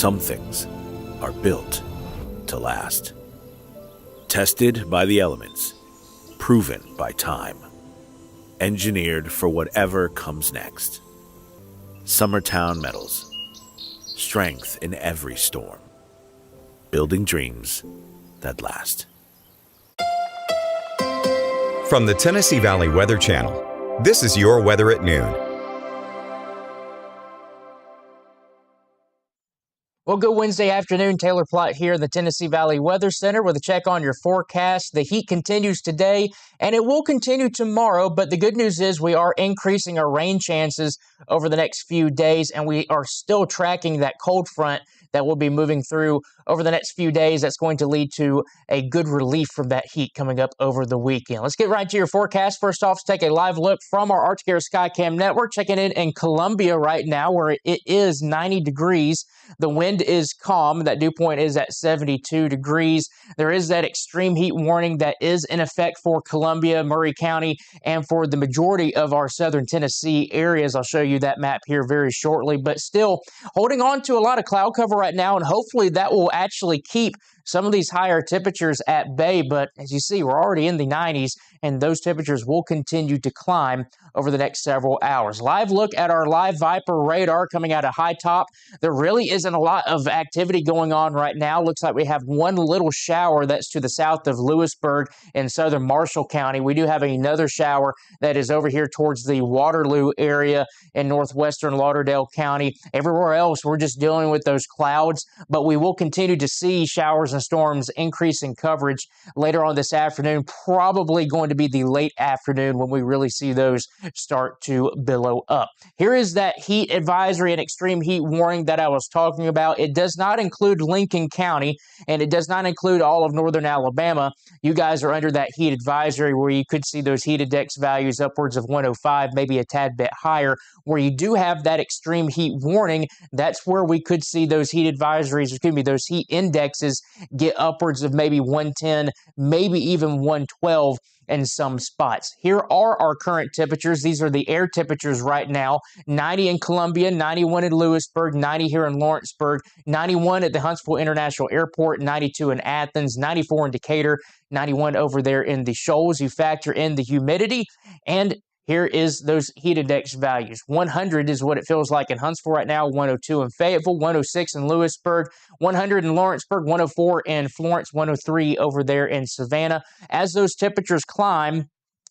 Some things are built to last. Tested by the elements, proven by time, engineered for whatever comes next. Summertown Metals. Strength in every storm. Building dreams that last. From the Tennessee Valley Weather Channel, this is your weather at noon. Well, good Wednesday afternoon. Taylor Plott here in the Tennessee Valley Weather Center with a check on your forecast. The heat continues today, and it will continue tomorrow, but the good news is we are increasing our rain chances over the next few days, and we are still tracking that cold front that will be moving through over the next few days. That's going to lead to a good relief from that heat coming up over the weekend. Let's get right to your forecast. First off, let's take a live look from our ArcticAir Skycam network. Checking in Columbia right now, where it is 90 degrees. The wind is calm. That dew point is at 72 degrees. There is that extreme heat warning that is in effect for Columbia, Murray County, and for the majority of our southern Tennessee areas. I'll show you that map here very shortly, but still holding on to a lot of cloud cover right now, and hopefully that will actually keep some of these higher temperatures at bay. But as you see, we're already in the 90s, and those temperatures will continue to climb over the next several hours. Live look at our live Viper radar coming out of High Top. There really isn't a lot of activity going on right now. Looks like we have one little shower that's to the south of Lewisburg in southern Marshall County. We do have another shower that is over here towards the Waterloo area in northwestern Lauderdale County. Everywhere else, we're just dealing with those clouds, but we will continue to see showers and storms increase in coverage later on this afternoon. Probably going to be the late afternoon when we really see those start to billow up. Here is that heat advisory and extreme heat warning that I was talking about. It does not include Lincoln County, and it does not include all of northern Alabama. You guys are under that heat advisory where you could see those heat index values upwards of 105, maybe a tad bit higher. Where you do have that extreme heat warning, that's where we could see those heat advisories, those heat indexes get upwards of maybe 110, maybe even 112 in some spots. Here are our current temperatures. These are the air temperatures right now. 90 in Columbia, 91 in Lewisburg, 90 here in Lawrenceburg, 91 at the Huntsville International Airport, 92 in Athens, 94 in Decatur, 91 over there in the Shoals. You factor in the humidity, and here is those heat index values. 100 is what it feels like in Huntsville right now, 102 in Fayetteville, 106 in Lewisburg, 100 in Lawrenceburg, 104 in Florence, 103 over there in Savannah. As those temperatures climb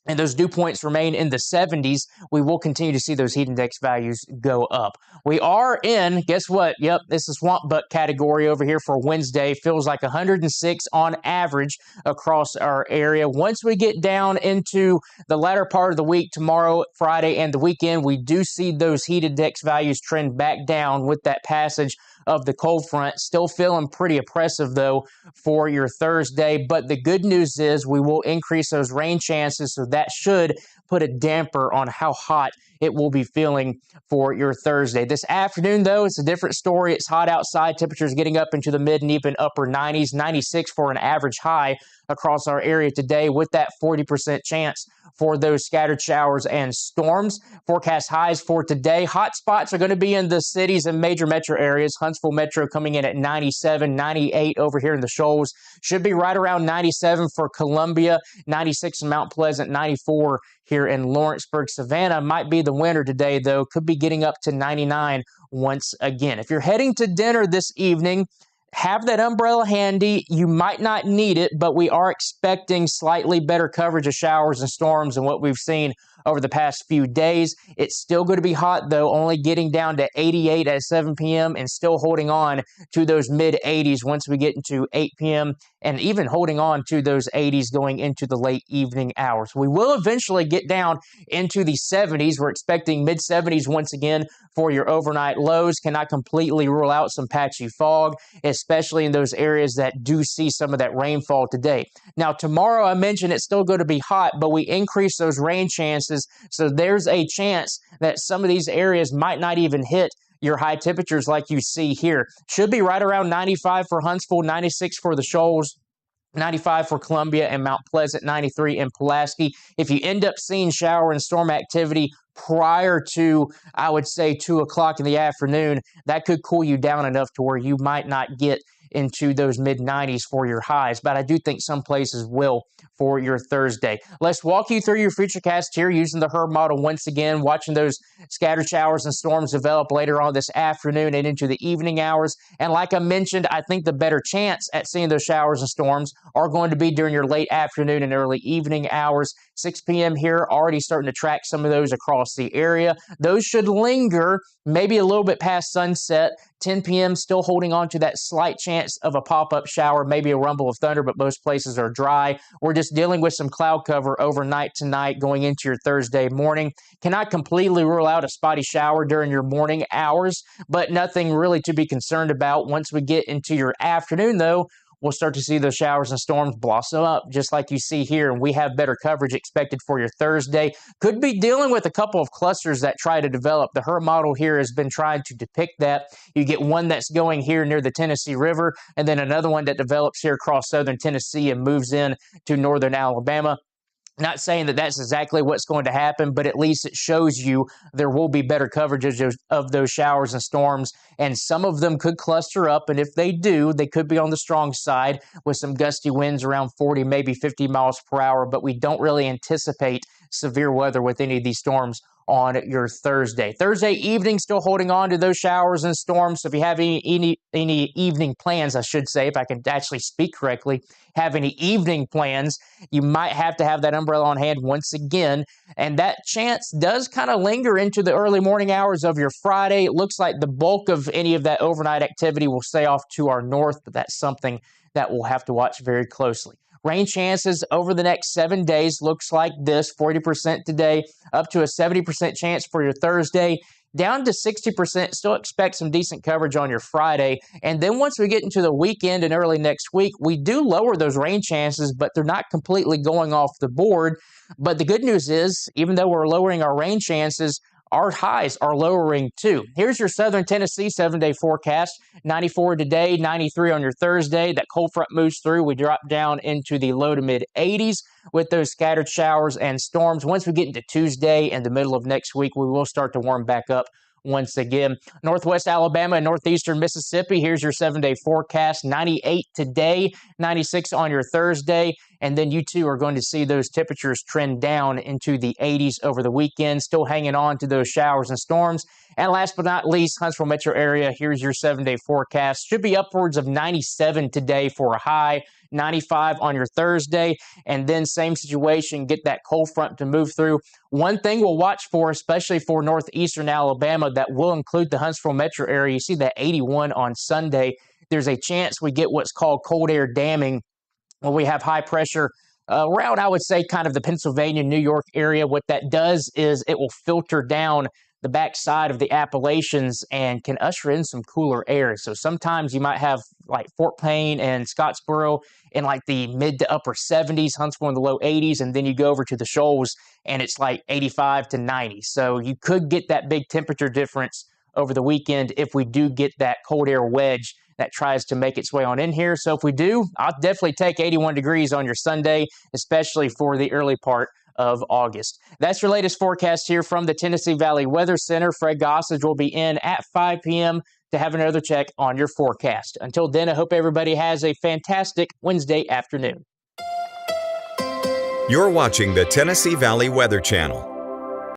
and those dew points remain in the 70s, we will continue to see those heat index values go up. We are in, guess what? Yep, this is swamp butt category over here for Wednesday. Feels like 106 on average across our area. Once we get down into the latter part of the week, tomorrow, Friday, and the weekend, we do see those heat index values trend back down with that passage of the cold front. Still feeling pretty oppressive, though, for your Thursday. But the good news is we will increase those rain chances, so that should put a damper on how hot it will be feeling for your Thursday. This afternoon, though, it's a different story. It's hot outside. Temperatures getting up into the mid and even upper 90s, 96 for an average high across our area today, with that 40% chance for those scattered showers and storms. Forecast highs for today. Hot spots are going to be in the cities and major metro areas. Huntsville Metro coming in at 97, 98 over here in the Shoals. Should be right around 97 for Columbia, 96 in Mount Pleasant, 94 here in Lawrenceburg. Savannah might be the winner today, though. Could be getting up to 99 once again. If you're heading to dinner this evening, have that umbrella handy. You might not need it, but we are expecting slightly better coverage of showers and storms than what we've seen over the past few days. It's still going to be hot, though, only getting down to 88 at 7 p.m. and still holding on to those mid-80s once we get into 8 p.m. and even holding on to those 80s going into the late evening hours. We will eventually get down into the 70s. We're expecting mid-70s once again for your overnight lows. Cannot completely rule out some patchy fog, especially in those areas that do see some of that rainfall today. Now, tomorrow, I mentioned it's still going to be hot, but we increase those rain chances. So there's a chance that some of these areas might not even hit your high temperatures like you see here. Should be right around 95 for Huntsville, 96 for the Shoals, 95 for Columbia and Mount Pleasant, 93 in Pulaski. If you end up seeing shower and storm activity prior to, I would say, 2 o'clock in the afternoon, that could cool you down enough to where you might not get into those mid-90s for your highs, but I do think some places will for your Thursday. Let's walk you through your futurecast here using the HRRR model once again, watching those scattered showers and storms develop later on this afternoon and into the evening hours. And like I mentioned, I think the better chance at seeing those showers and storms are going to be during your late afternoon and early evening hours. 6 p.m. here, already starting to track some of those across the area. Those should linger maybe a little bit past sunset. 10 p.m. still holding on to that slight chance of a pop-up shower, maybe a rumble of thunder, but most places are dry. We're just dealing with some cloud cover overnight tonight going into your Thursday morning. Cannot completely rule out a spotty shower during your morning hours, but nothing really to be concerned about. Once we get into your afternoon, though, we'll start to see those showers and storms blossom up just like you see here, and we have better coverage expected for your Thursday. Could be dealing with a couple of clusters that try to develop. The HRRR model here has been trying to depict that. You get one that's going here near the Tennessee River, and then another one that develops here across southern Tennessee and moves in to northern Alabama. Not saying that that's exactly what's going to happen, but at least it shows you there will be better coverage of those showers and storms, and some of them could cluster up, and if they do, they could be on the strong side with some gusty winds around 40, maybe 50 miles per hour, but we don't really anticipate severe weather with any of these storms on your Thursday. Thursday evening, still holding on to those showers and storms. So if you have any evening plans, I should say, if I can actually speak correctly, have any evening plans, you might have to have that umbrella on hand once again. And that chance does kind of linger into the early morning hours of your Friday. It looks like the bulk of any of that overnight activity will stay off to our north, but that's something that we'll have to watch very closely. Rain chances over the next 7 days looks like this: 40% today, up to a 70% chance for your Thursday, down to 60%. Still expect some decent coverage on your Friday. And then once we get into the weekend and early next week, we do lower those rain chances, but they're not completely going off the board. But the good news is, even though we're lowering our rain chances, our highs are lowering too. Here's your southern Tennessee 7-day forecast. 94 today, 93 on your Thursday. That cold front moves through. We drop down into the low to mid 80s with those scattered showers and storms. Once we get into Tuesday and the middle of next week, we will start to warm back up once again. Northwest Alabama and northeastern Mississippi, here's your 7-day forecast. 98 today, 96 on your Thursday, and then you too are going to see those temperatures trend down into the 80s over the weekend, still hanging on to those showers and storms. And last but not least, Huntsville metro area, here's your 7-day forecast. Should be upwards of 97 today for a high, 95 on your Thursday, and then same situation, get that cold front to move through. One thing we'll watch for, especially for northeastern Alabama, that will include the Huntsville metro area, you see that 81 on Sunday. There's a chance we get what's called cold air damming, where we have high pressure around, I would say, kind of the Pennsylvania, New York area. What that does is it will filter down the backside of the Appalachians and can usher in some cooler air. So sometimes you might have like Fort Payne and Scottsboro in like the mid to upper 70s, Huntsville in the low 80s, and then you go over to the Shoals and it's like 85 to 90. So you could get that big temperature difference over the weekend if we do get that cold air wedge that tries to make its way on in here. So if we do, I'll definitely take 81 degrees on your Sunday, especially for the early part of August. That's your latest forecast here from the Tennessee Valley Weather Center. Fred Gossage will be in at 5 p.m. to have another check on your forecast. Until then, I hope everybody has a fantastic Wednesday afternoon. You're watching the Tennessee Valley Weather Channel.